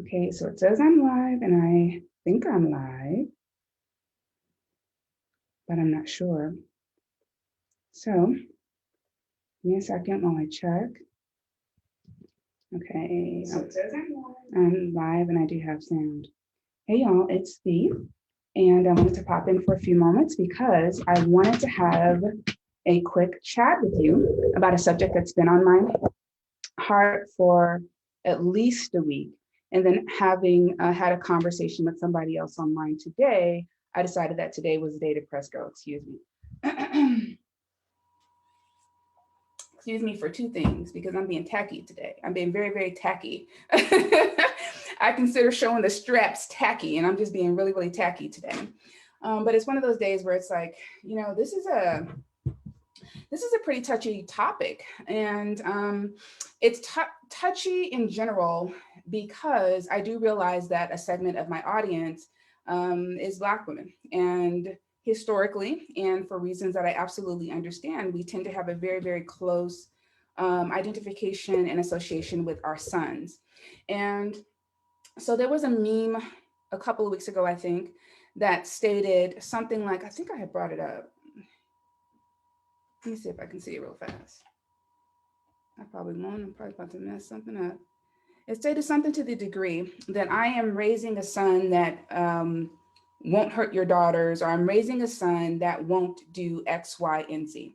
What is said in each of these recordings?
Okay, so it says I'm live, and I think I'm live, but I'm not sure. So give me a second while I check. Okay, so it says I'm live and I do have sound. Hey y'all, it's Bee, and I wanted to pop in for a few moments because I wanted to have a quick chat with you about a subject that's been on my heart for at least a week. And then having had a conversation with somebody else online today, I decided that today was the day to press go, excuse me. Excuse me for two things, because I'm being tacky today. I'm being very, very tacky. I consider showing the straps tacky, and I'm just being really, really tacky today. But it's one of those days where it's like, you know, this is a pretty touchy topic, and it's touchy in general because I do realize that a segment of my audience is Black women, and historically, and for reasons that I absolutely understand, we tend to have a very, very close identification and association with our sons. And so there was a meme a couple of weeks ago, I think, that stated something like, I think I had brought it up. Let me see if I can see it real fast. I probably won't. I'm probably about to mess something up. It stated something to the degree that I am raising a son that won't hurt your daughters, or I'm raising a son that won't do X, Y, and Z.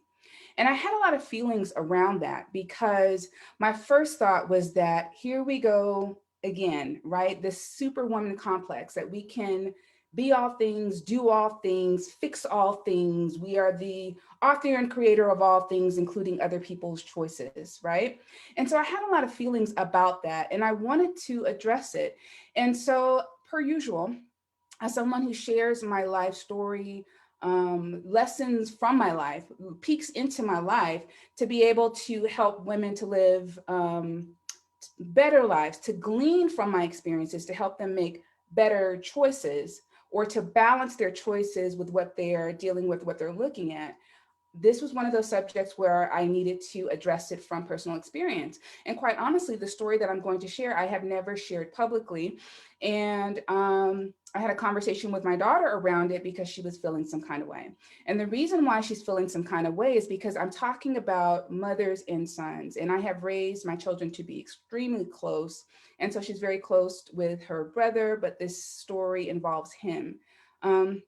And I had a lot of feelings around that because my first thought was that here we go again, right? This superwoman complex that we can be all things, do all things, fix all things. We are the author and creator of all things, including other people's choices, right? And so I had a lot of feelings about that, and I wanted to address it. And so, per usual, as someone who shares my life story, lessons from my life, peeks into my life, to be able to help women to live better lives, to glean from my experiences, to help them make better choices, or to balance their choices with what they're dealing with, what they're looking at. This was one of those subjects where I needed to address it from personal experience. And quite honestly, the story that I'm going to share, I have never shared publicly. And I had a conversation with my daughter around it because she was feeling some kind of way. And the reason why she's feeling some kind of way is because I'm talking about mothers and sons. And I have raised my children to be extremely close. And so she's very close with her brother, but this story involves him. And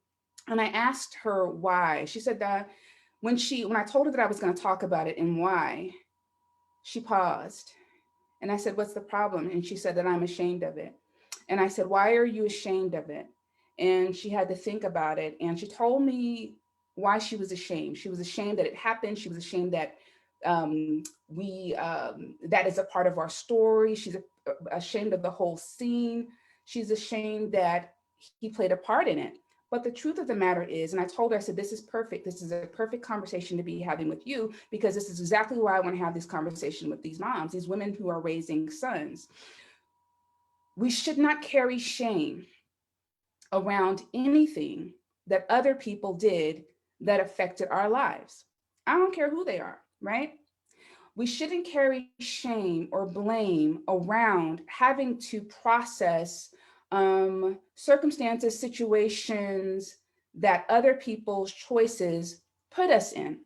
I asked her why. She said that when I told her that I was going to talk about it and why, she paused. And I said, "What's the problem?" And she said that I'm ashamed of it. And I said, "Why are you ashamed of it?" And she had to think about it. And she told me why she was ashamed. She was ashamed that it happened. She was ashamed that that is a part of our story. She's ashamed of the whole scene. She's ashamed that he played a part in it. But the truth of the matter is, and I told her, I said, this is perfect. This is a perfect conversation to be having with you, because this is exactly why I want to have this conversation with these moms, these women who are raising sons. We should not carry shame around anything that other people did that affected our lives. I don't care who they are, right? We shouldn't carry shame or blame around having to process circumstances, situations that other people's choices put us in.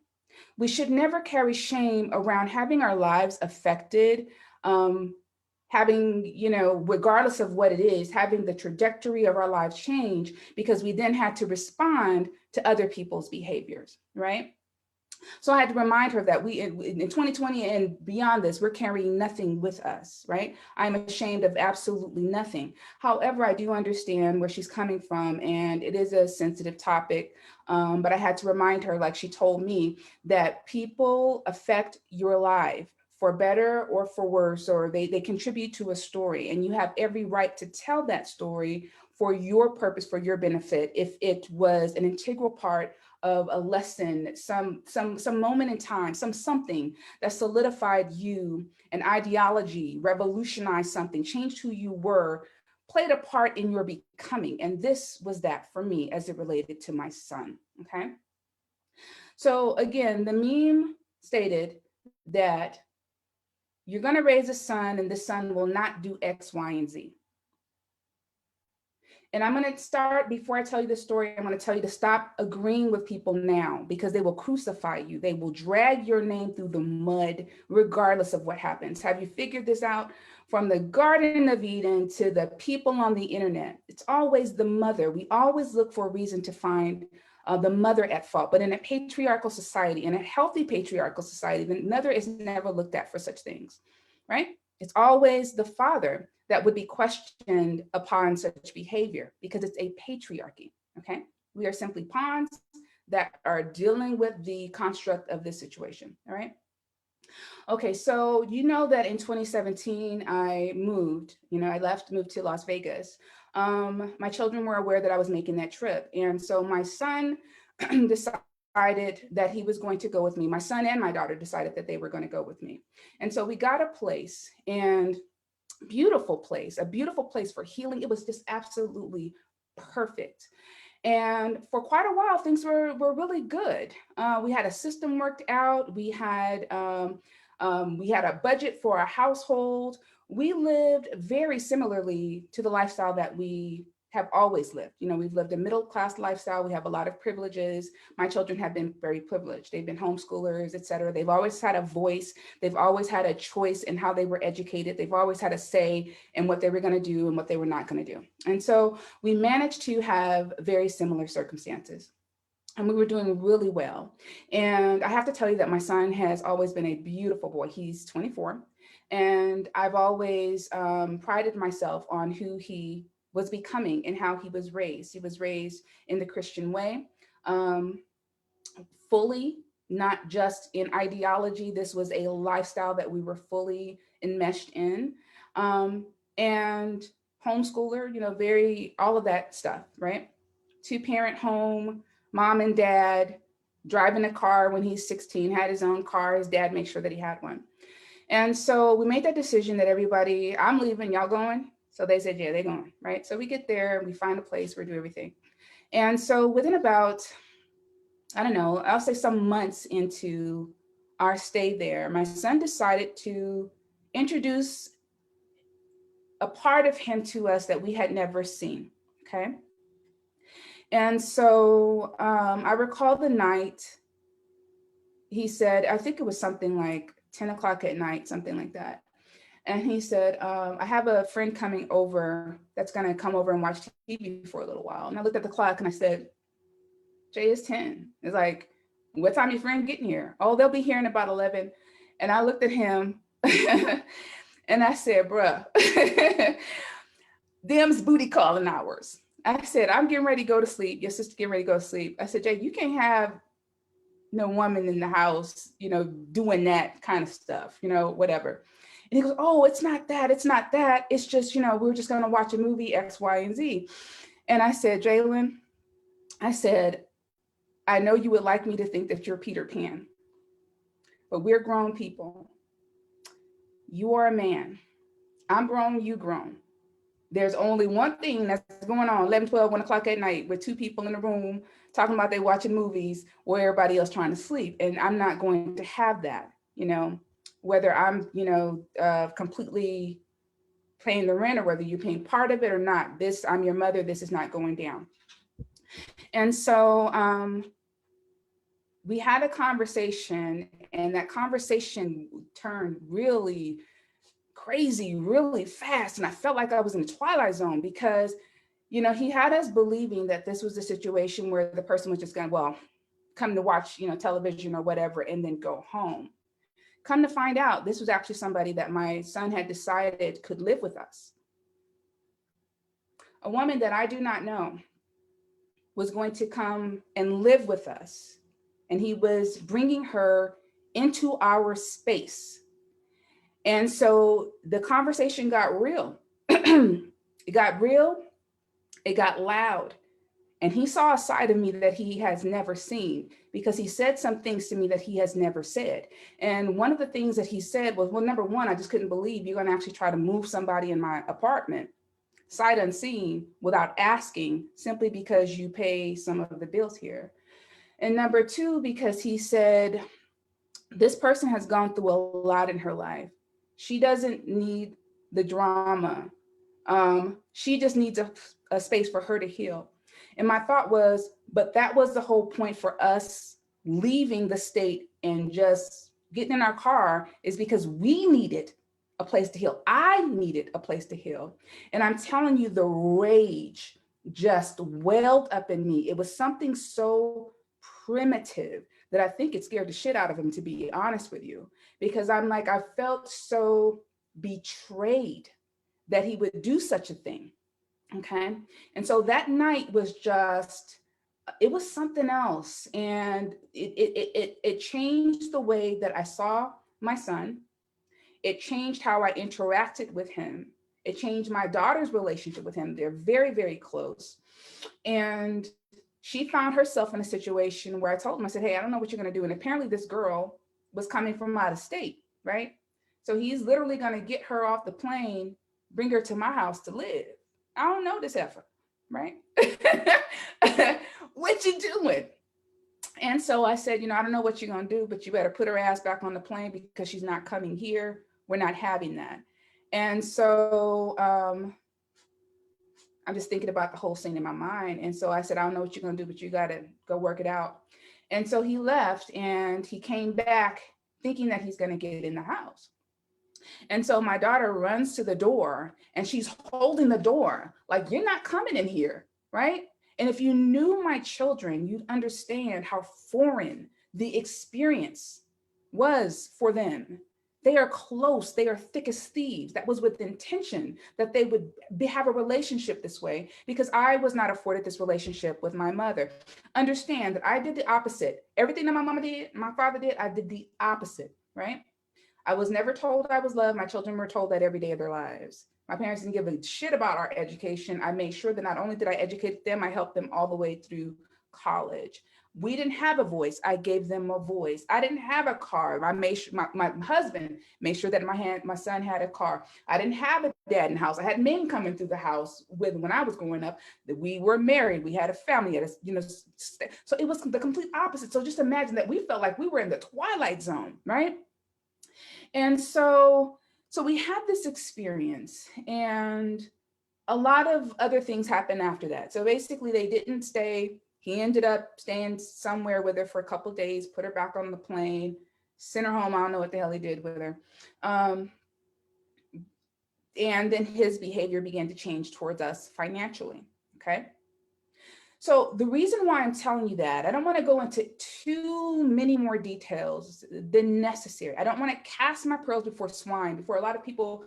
We should never carry shame around having our lives affected, having, regardless of what it is, having the trajectory of our lives change because we then had to respond to other people's behaviors, right? So I had to remind her that we, in 2020 and beyond this, we're carrying nothing with us, right? I'm ashamed of absolutely nothing. However, I do understand where she's coming from, and it is a sensitive topic. But I had to remind her, like she told me, that people affect your life for better or for worse, or they contribute to a story, and you have every right to tell that story for your purpose, for your benefit, if it was an integral part of a lesson, some moment in time, something that solidified you, an ideology, revolutionized something, changed who you were, played a part in your becoming. And this was that for me as it related to my son, okay? So again, the meme stated that you're gonna raise a son and the son will not do X, Y, and Z. And I'm going to start, before I tell you the story, I'm going to tell you to stop agreeing with people now, because they will crucify you. They will drag your name through the mud, regardless of what happens. Have you figured this out? From the Garden of Eden to the people on the internet, it's always the mother. We always look for a reason to find the mother at fault. But in a patriarchal society, in a healthy patriarchal society, the mother is never looked at for such things, right? It's always the father that would be questioned upon such behavior, because it's a patriarchy, okay? We are simply pawns that are dealing with the construct of this situation, all right? Okay, so you know that in 2017, I moved, I moved to Las Vegas. My children were aware that I was making that trip. And so my son decided that he was going to go with me. My son and my daughter decided that they were going to go with me. And so we got a place, and a beautiful place for healing. It was just absolutely perfect. And for quite a while, things were really good. We had a system worked out. We had a budget for our household. We lived very similarly to the lifestyle that we have always lived. We've lived a middle-class lifestyle. We have a lot of privileges. My children have been very privileged. They've been homeschoolers, et cetera. They've always had a voice. They've always had a choice in how they were educated. They've always had a say in what they were going to do and what they were not going to do. And so we managed to have very similar circumstances. And we were doing really well. And I have to tell you that my son has always been a beautiful boy. He's 24. And I've always prided myself on who he was becoming and how he was raised. He was raised in the Christian way, fully, not just in ideology. This was a lifestyle that we were fully enmeshed in. And homeschooler, all of that stuff, right? 2-parent home, mom and dad, driving a car when he's 16, had his own car. His dad made sure that he had one. And so we made that decision that everybody, I'm leaving, y'all going? So they said, yeah, they're going, right? So we get there, we find a place, we do everything. And so within about, I don't know, I'll say some months into our stay there, my son decided to introduce a part of him to us that we had never seen, okay? And so I recall the night he said, I think it was something like 10 o'clock at night, something like that. And he said, I have a friend coming over that's going to come over and watch TV for a little while. And I looked at the clock and I said, Jay, it's 10. It's like, what time your friend getting here? Oh, they'll be here in about 11. And I looked at him and I said, bruh, them's booty calling hours. I said, I'm getting ready to go to sleep. Your sister getting ready to go to sleep. I said, Jay, you can't have no woman in the house, doing that kind of stuff, whatever. And he goes, oh, it's not that. It's not that. It's just, we're just going to watch a movie X, Y, and Z. And I said, Jalen, I said, I know you would like me to think that you're Peter Pan, but we're grown people. You are a man. I'm grown, you grown. There's only one thing that's going on 11, 12, 1 o'clock at night with 2 people in the room talking about they watching movies where everybody else trying to sleep. And I'm not going to have that, whether I'm, completely paying the rent or whether you're paying part of it or not. I'm your mother, this is not going down. And so we had a conversation, and that conversation turned really crazy, really fast. And I felt like I was in the Twilight Zone because, he had us believing that this was a situation where the person was just going to, come to watch, television or whatever, and then go home. Come to find out, this was actually somebody that my son had decided could live with us. A woman that I do not know was going to come and live with us. And he was bringing her into our space. And so the conversation got real. It got real. It got loud. And he saw a side of me that he has never seen, because he said some things to me that he has never said. And one of the things that he said was, well, number one, I just couldn't believe you're going to actually try to move somebody in my apartment, sight unseen, without asking, simply because you pay some of the bills here. And number two, because he said, this person has gone through a lot in her life. She doesn't need the drama. She just needs a a space for her to heal. And my thought was, but that was the whole point for us leaving the state and just getting in our car, is because we needed a place to heal. I needed a place to heal. And I'm telling you, the rage just welled up in me. It was something so primitive that I think it scared the shit out of him, to be honest with you, because I'm like, I felt so betrayed that he would do such a thing. Okay. And so that night was just, it was something else. And it changed the way that I saw my son. It changed how I interacted with him. It changed my daughter's relationship with him. They're very, very close. And she found herself in a situation where I told him, I said, hey, I don't know what you're going to do. And apparently this girl was coming from out of state, right? So he's literally going to get her off the plane, bring her to my house to live. I don't know this heifer, right? What you doing? And so I said, I don't know what you're going to do, but you better put her ass back on the plane because she's not coming here. We're not having that. And so I'm just thinking about the whole scene in my mind. And so I said, I don't know what you're going to do, but you got to go work it out. And so he left and he came back thinking that he's going to get in the house. And so my daughter runs to the door and she's holding the door like, you're not coming in here, right? And if you knew my children, you'd understand how foreign the experience was for them. They are close, they are thick as thieves. That was with intention that they would have a relationship this way, because I was not afforded this relationship with my mother. Understand that I did the opposite. Everything that my mama did, my father did, I did the opposite, right? I was never told I was loved. My children were told that every day of their lives. My parents didn't give a shit about our education. I made sure that not only did I educate them, I helped them all the way through college. We didn't have a voice. I gave them a voice. I didn't have a car. I made sure my husband made sure that my son had a car. I didn't have a dad in the house. I had men coming through the house when I was growing up. That we were married. We had a family. So it was the complete opposite. So just imagine that we felt like we were in the twilight zone, right? And so we had this experience, and a lot of other things happened after that. So basically they didn't stay. He ended up staying somewhere with her for a couple of days, put her back on the plane, sent her home. I don't know what the hell he did with her. And then his behavior began to change towards us financially, okay? So the reason why I'm telling you that, I don't want to go into too many more details than necessary. I don't want to cast my pearls before swine, before a lot of people,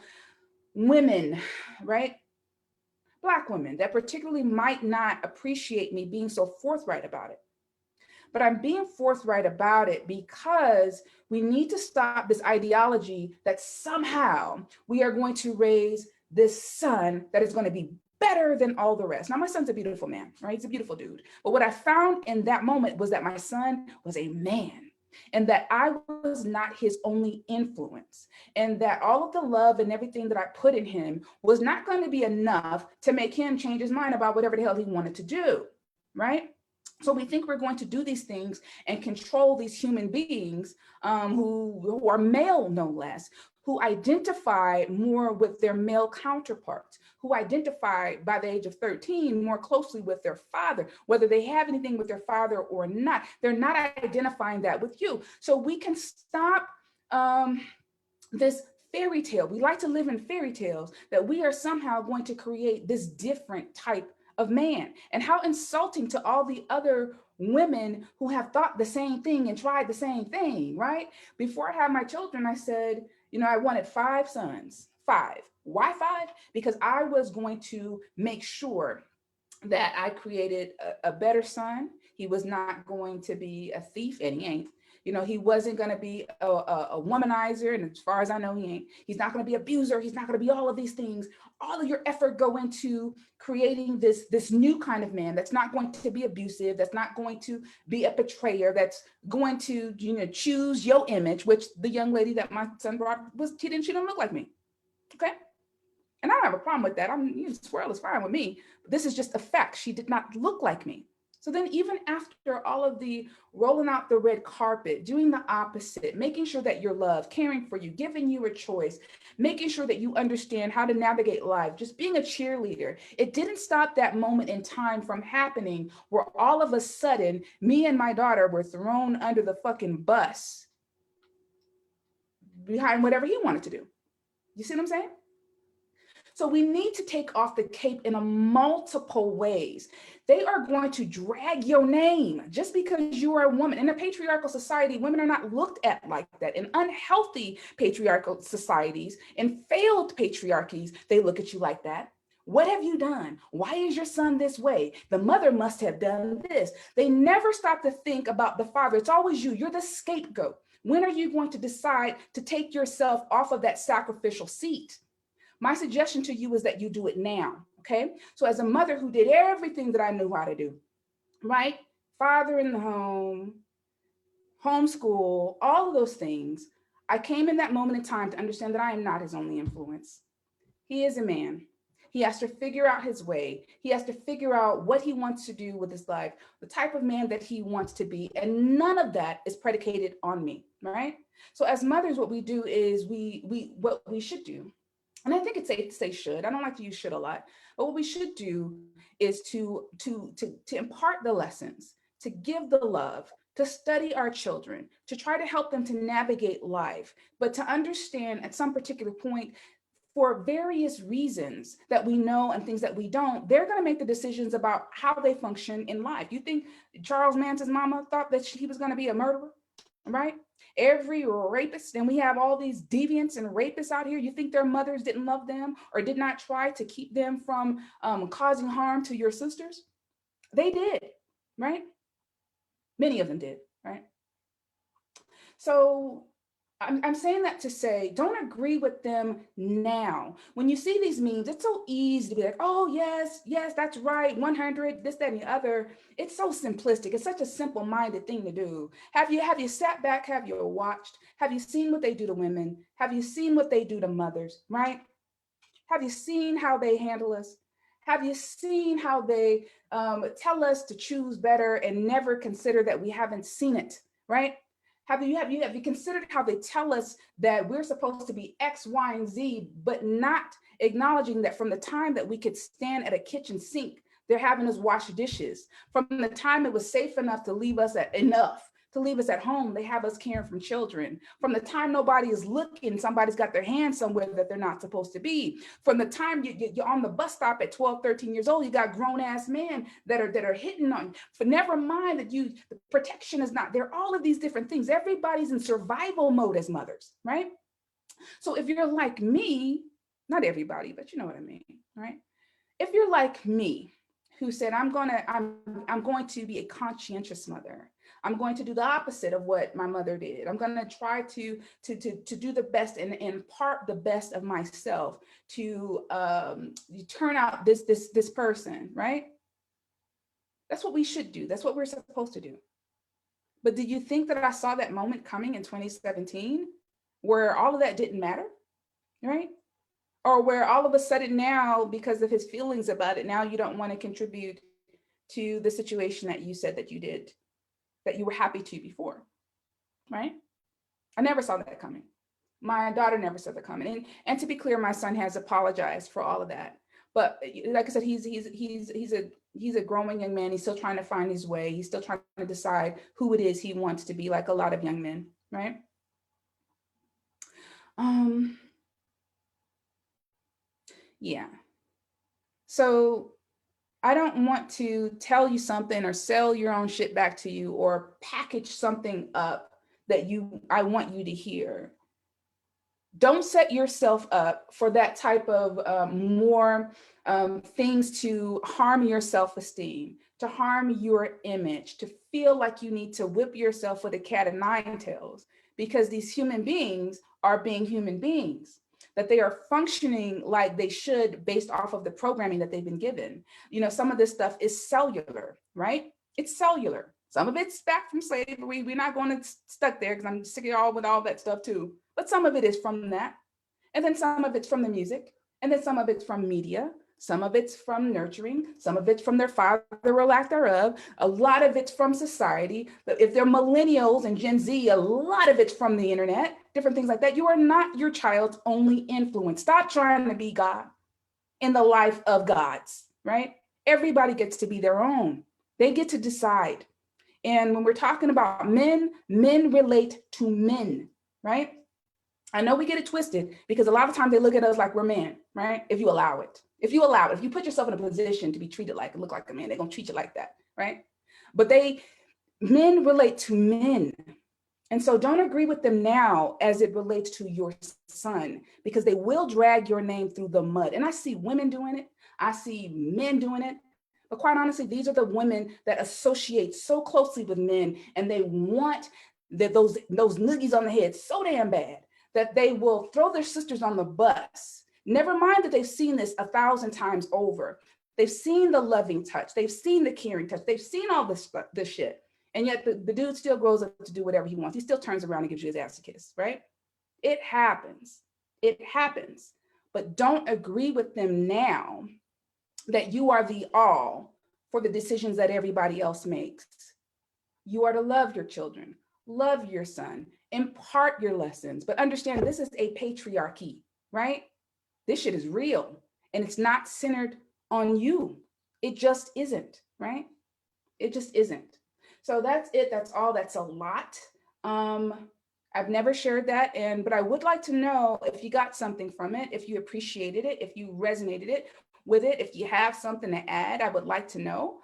women, right? Black women that particularly might not appreciate me being so forthright about it. But I'm being forthright about it because we need to stop this ideology that somehow we are going to raise this son that is going to be better than all the rest. Now, my son's a beautiful man, right? He's a beautiful dude. But what I found in that moment was that my son was a man, and that I was not his only influence, and that all of the love and everything that I put in him was not going to be enough to make him change his mind about whatever the hell he wanted to do, right? So we think we're going to do these things and control these human beings who are male, no less, who identify more with their male counterparts, who identify by the age of 13 more closely with their father, whether they have anything with their father or not. They're not identifying that with you. So we can stop this fairy tale. We like to live in fairy tales that we are somehow going to create this different type of man. And how insulting to all the other women who have thought the same thing and tried the same thing, right? Before I had my children, I said, I wanted 5 sons, 5. Why 5? Because I was going to make sure that I created a better son. He was not going to be a thief, and he ain't. He wasn't going to be a womanizer, and as far as I know, he ain't. He's not going to be an abuser. He's not going to be all of these things. All of your effort go into creating this new kind of man that's not going to be abusive, that's not going to be a betrayer, that's going to choose your image, which the young lady that my son brought she didn't look like me, okay? And I don't have a problem with that. Swirl is fine with me. But this is just a fact. She did not look like me. So then even after all of the rolling out the red carpet, doing the opposite, making sure that you're loved, caring for you, giving you a choice, making sure that you understand how to navigate life, just being a cheerleader, it didn't stop that moment in time from happening where all of a sudden me and my daughter were thrown under the fucking bus behind whatever he wanted to do. You see what I'm saying? So we need to take off the cape in a multiple ways. They are going to drag your name just because you are a woman. In a patriarchal society, women are not looked at like that. In unhealthy patriarchal societies, in failed patriarchies, they look at you like that. What have you done? Why is your son this way? The mother must have done this. They never stop to think about the father. It's always you. You're the scapegoat. When are you going to decide to take yourself off of that sacrificial seat? My suggestion to you is that you do it now, okay? So as a mother who did everything that I knew how to do, right? Father in the home, homeschool, all of those things, I came in that moment in time to understand that I am not his only influence. He is a man. He has to figure out his way. He has to figure out what he wants to do with his life, the type of man that he wants to be. And none of that is predicated on me, right? So as mothers, what we do is what we should do, and I think it's safe to say should. I don't like to use should a lot, but what we should do is to impart the lessons, to give the love, to study our children, to try to help them to navigate life, but to understand at some particular point, for various reasons that we know and things that we don't, they're going to make the decisions about how they function in life. You think Charles Manson's mama thought that he was going to be a murderer, right? Every rapist, and we have all these deviants and rapists out here. You think their mothers didn't love them or did not try to keep them from causing harm to your sisters? They did, right? Many of them did, right? So I'm saying that to say, don't agree with them now. When you see these memes, it's so easy to be like, oh, yes, that's right, 100, this, that, and the other. It's so simplistic. It's such a simple-minded thing to do. Have you sat back? Have you watched? Have you seen what they do to women? Have you seen what they do to mothers, right? Have you seen how they handle us? Have you seen how they tell us to choose better and never consider that we haven't seen it, right? Have you considered how they tell us that we're supposed to be X, Y, and Z, but not acknowledging that from the time that we could stand at a kitchen sink, they're having us wash dishes. From the time it was safe enough to leave us at home, they have us caring for children. From the time nobody is looking, somebody's got their hand somewhere that they're not supposed to be. From the time you're on the bus stop at 12, 13 years old, you got grown-ass men that are hitting on you. For never mind that the protection is not there. All of these different things. Everybody's in survival mode as mothers, right? So if you're like me, not everybody, but you know what I mean, right? If you're like me, who said, I'm going to be a conscientious mother. I'm going to do the opposite of what my mother did. I'm going to try to do the best and impart the best of myself to turn out this person, right? That's what we should do. That's what we're supposed to do. But did you think that I saw that moment coming in 2017 where all of that didn't matter, right? Or where all of a sudden now, because of his feelings about it, now you don't want to contribute to the situation that you said that you did, that you were happy to before, right? I never saw that coming. My daughter never saw that coming. And to be clear, my son has apologized for all of that. But like I said, he's a growing young man. He's still trying to find his way. He's still trying to decide who it is he wants to be, like a lot of young men, right? Yeah. So I don't want to tell you something or sell your own shit back to you or package something up that I want you to hear. Don't set yourself up for that type of more things to harm your self-esteem, to harm your image, to feel like you need to whip yourself with a cat of nine tails, because these human beings are being human beings, that they are functioning like they should based off of the programming that they've been given. You know, some of this stuff is cellular, right? It's cellular. Some of it's back from slavery. We're not going to stuck there because I'm sick of y'all with all that stuff too. But some of it is from that. And then some of it's from the music. And then some of it's from media. Some of it's from nurturing, some of it's from their father or lack thereof, a lot of it's from society. But if they're millennials and Gen Z, a lot of it's from the internet, different things like that. You are not your child's only influence. Stop trying to be God in the life of gods, right? Everybody gets to be their own. They get to decide. And when we're talking about men, men relate to men, right? I know we get it twisted because a lot of times they look at us like we're men, right? If you allow it. If you allow it, if you put yourself in a position to be treated like, look like a man, they're gonna treat you like that, right? But men relate to men. And so don't agree with them now as it relates to your son, because they will drag your name through the mud. And I see women doing it. I see men doing it. But quite honestly, these are the women that associate so closely with men, and they want those noogies on the head so damn bad that they will throw their sisters on the bus. Never mind that they've seen this 1,000 times over. They've seen the loving touch. They've seen the caring touch. They've seen all this shit. And yet the dude still grows up to do whatever he wants. He still turns around and gives you his ass a kiss, right? It happens. It happens. But don't agree with them now that you are the all for the decisions that everybody else makes. You are to love your children, love your son, impart your lessons, but understand this is a patriarchy, right? This shit is real and it's not centered on you. It just isn't, right? It just isn't. So that's it. That's all. That's a lot. I've never shared that, but I would like to know if you got something from it, if you appreciated it, if you resonated with it, if you have something to add, I would like to know.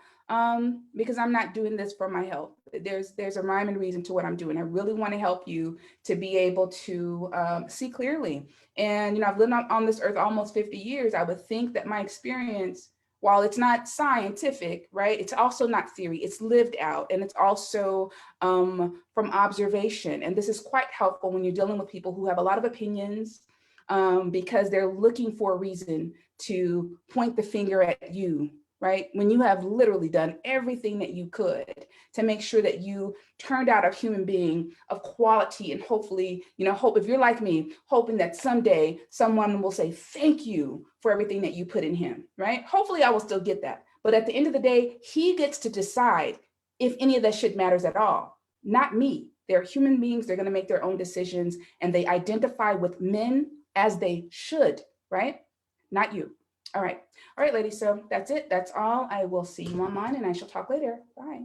Because I'm not doing this for my health. There's a rhyme and reason to what I'm doing. I really want to help you to be able to see clearly. And I've lived on this earth almost 50 years. I would think that my experience, while it's not scientific, right, it's also not theory, it's lived out, and it's also from observation. And this is quite helpful when you're dealing with people who have a lot of opinions, because they're looking for a reason to point the finger at you, right? When you have literally done everything that you could to make sure that you turned out a human being of quality, and hopefully, hope, if you're like me, hoping that someday someone will say, thank you for everything that you put in him, right? Hopefully I will still get that. But at the end of the day, he gets to decide if any of that shit matters at all, not me. They're human beings. They're going to make their own decisions, and they identify with men as they should, right? Not you. All right, ladies, so that's it. That's all. I will see you online, and I shall talk later. Bye.